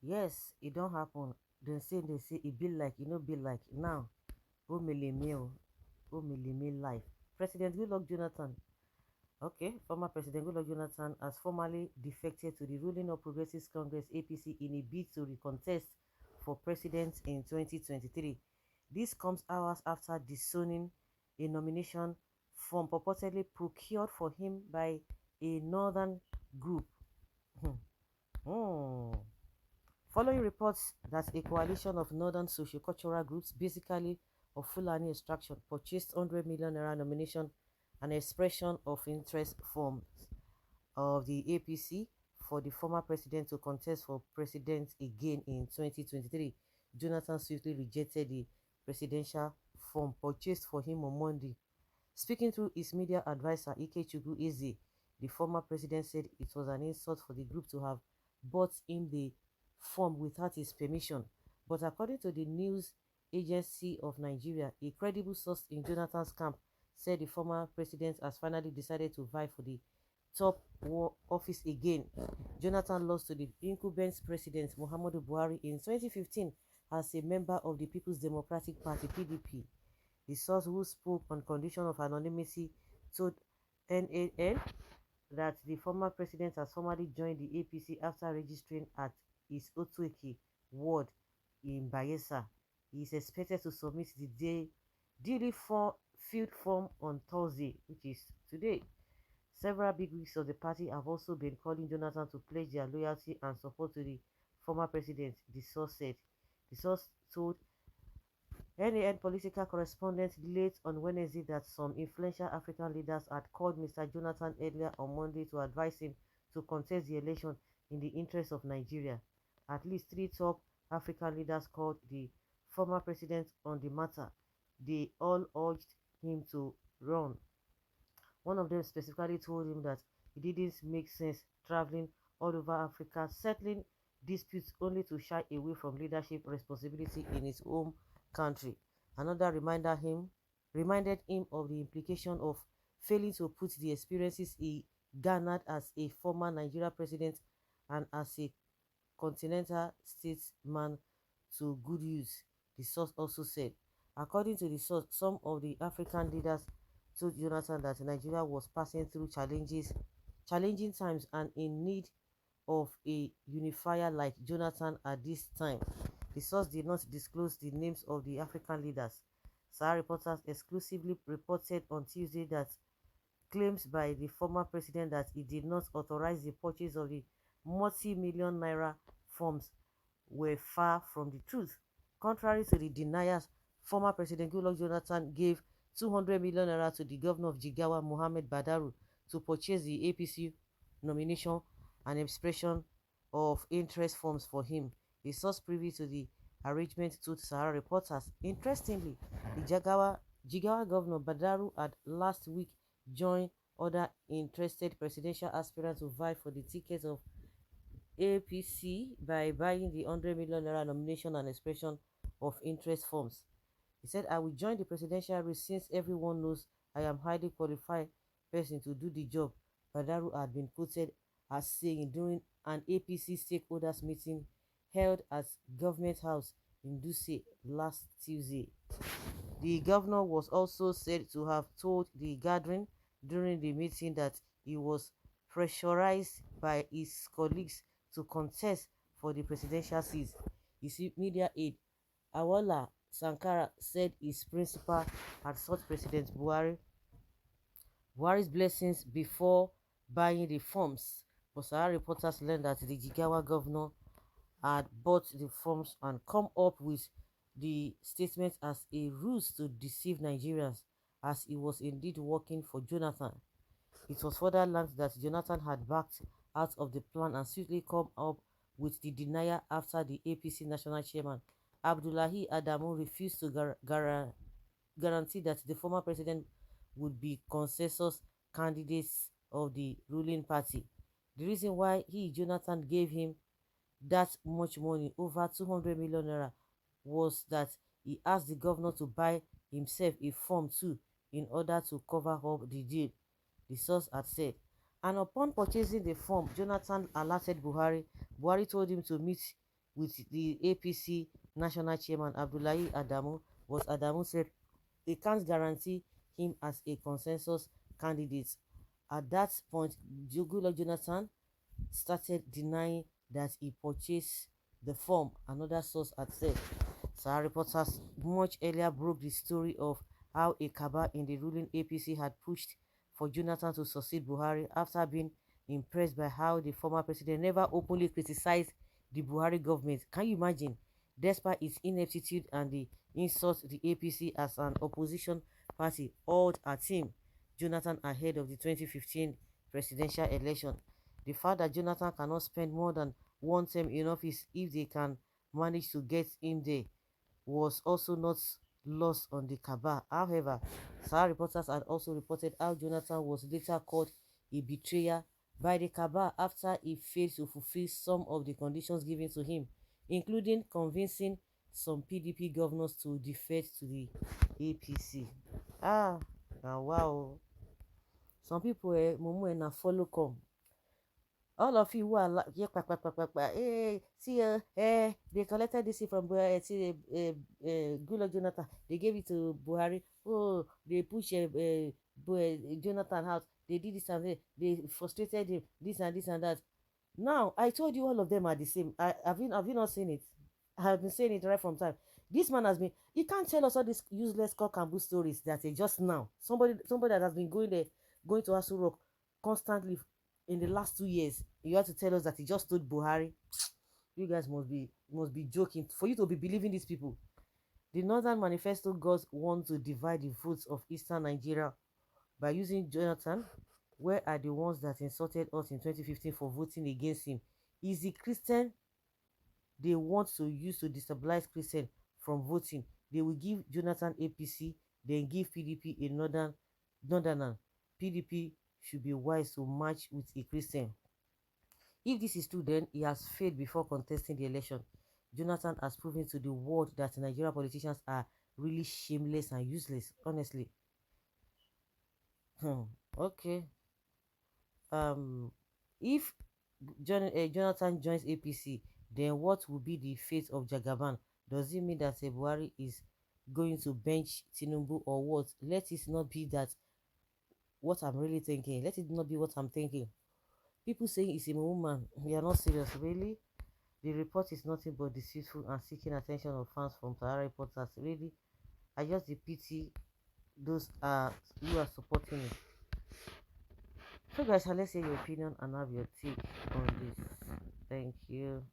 Yes, it don't happen. They say it be like, be like. Now, o meleme life. President Goodluck Jonathan, okay, former President Goodluck Jonathan has formally defected to the ruling of Progressive Congress APC in a bid to recontest for president in 2023. This comes hours after disowning a nomination form purportedly procured for him by a northern group. Hmm. Following reports that a coalition of northern sociocultural groups, basically of Fulani extraction, purchased 100 million naira nomination and expression of interest forms of the APC for the former president to contest for president again in 2023, Jonathan swiftly rejected the presidential form purchased for him on Monday. Speaking through his media advisor Ikechukwu Eze, the former president said it was an insult for the group to have bought him the form without his permission. But according to the news agency of Nigeria, a credible source in Jonathan's camp said the former president has finally decided to vie for the top office again. Jonathan lost to the incumbent president Muhammadu Buhari in 2015 as a member of the People's Democratic Party (PDP). The source, who spoke on condition of anonymity, told NAN that the former president has formally joined the APC after registering at his Otueki ward in Bayelsa. He is expected to submit the daily field form on Thursday, which is today. Several big wigs of the party have also been calling Jonathan to pledge their loyalty and support to the former president, the source said. The source told NAN political correspondent late on Wednesday that some influential African leaders had called Mr. Jonathan earlier on Monday to advise him to contest the election in the interest of Nigeria. At least three top African leaders called the former president on the matter. They all urged him to run. One of them specifically told him that it didn't make sense traveling all over Africa, settling disputes only to shy away from leadership responsibility in his home country. Another reminded him of the implication of failing to put the experiences he garnered as a former Nigeria president and as a continental statesman to good use, the source also said. According to the source, some of the African leaders told Jonathan that Nigeria was passing through challenging times and in need of a unifier like Jonathan at this time. The source did not disclose the names of the African leaders. Sahara reporters exclusively reported on Tuesday that claims by the former president that he did not authorize the purchase of the multi-million naira forms were far from the truth. Contrary to the deniers, former President Goodluck Jonathan gave 200 million naira to the governor of Jigawa, Mohammed Badaru, to purchase the APC nomination and expression of interest forms for him. A source privy to the arrangement told Sahara reporters. Interestingly, the Jigawa governor Badaru had last week joined other interested presidential aspirants to vie for the ticket of APC by buying the 100 million naira nomination and expression of interest forms. He said, I will join the presidential race since everyone knows I am highly qualified person to do the job. Badaru had been quoted as saying during an APC stakeholders meeting held at Government House in Dutse last Tuesday. The governor was also said to have told the gathering during the meeting that he was pressurized by his colleagues to contest for the presidential seat. His media aide, Awala Sankara, said his principal had sought President Buhari's blessings before buying the forms. But Sahara reporters learned that the Jigawa governor had bought the forms and come up with the statement as a ruse to deceive Nigerians, as he was indeed working for Jonathan. It was further learned that Jonathan had backed out of the plan and swiftly come up with the denial after the APC national chairman Abdullahi Adamu refused to guarantee that the former president would be consensus candidates of the ruling party. The reason why Jonathan, gave him that much money, over 200 million naira, was that he asked the governor to buy himself a form too in order to cover up the deal, the source had said. And upon purchasing the form, Jonathan alerted Buhari. Buhari told him to meet with the APC national chairman Abdullahi Adamu, was Adamu said they can't guarantee him as a consensus candidate. At that point, Goodluck Jonathan started denying that he purchased the form, another source had said. Sahara reporters much earlier broke the story of how a cabal in the ruling APC had pushed for Jonathan to succeed Buhari after being impressed by how the former president never openly criticized the Buhari government. Can you imagine? Despite its ineptitude and the insult the APC as an opposition party hauled at him, Jonathan ahead of the 2015 presidential election. The fact that Jonathan cannot spend more than one term in office if they can manage to get him there was also not lost on the cabal. However, Sahara reporters had also reported how Jonathan was later called a betrayer by the cabal after he failed to fulfill some of the conditions given to him, including convincing some PDP governors to defect to the APC. Now wow. Some people, mumu na follow come. All of you who are like, yeah, hey, see, they collected this from Buhari, see, Goodluck Jonathan, they gave it to Buhari. Oh, they push Jonathan out. They did this and that. They frustrated him, this and this and that. Now, I told you all of them are the same. Have you not seen it? I have been saying it right from time. This man has been. You can't tell us all these useless cock and bull stories that just now. Somebody that has been going there, going to Asu Rock constantly in the last 2 years. You have to tell us that he just told Buhari. You guys must be joking for you to be believing these people. The Northern Manifesto gods want to divide the votes of Eastern Nigeria by using Jonathan. Where are the ones that insulted us in 2015 for voting against him? Is the Christian they want to use to destabilize Christian from voting? They will give Jonathan APC, then give PDP a northerner. PDP should be wise to match with a Christian. If this is true, then he has failed before contesting the election. Jonathan has proven to the world that Nigerian politicians are really shameless and useless, honestly. Okay. Um, if Jonathan joins APC, then what will be the fate of Jagaban? Does it mean that Buhari is going to bench Tinubu or what? Let it not be that what I'm really thinking. Let it not be what I'm thinking. People saying it's a woman. We are not serious, really. The report is nothing but deceitful and seeking attention of fans from Sahara reporters. Really, I just pity those who are supporting it. So guys, let's hear your opinion and have your take on this. Thank you.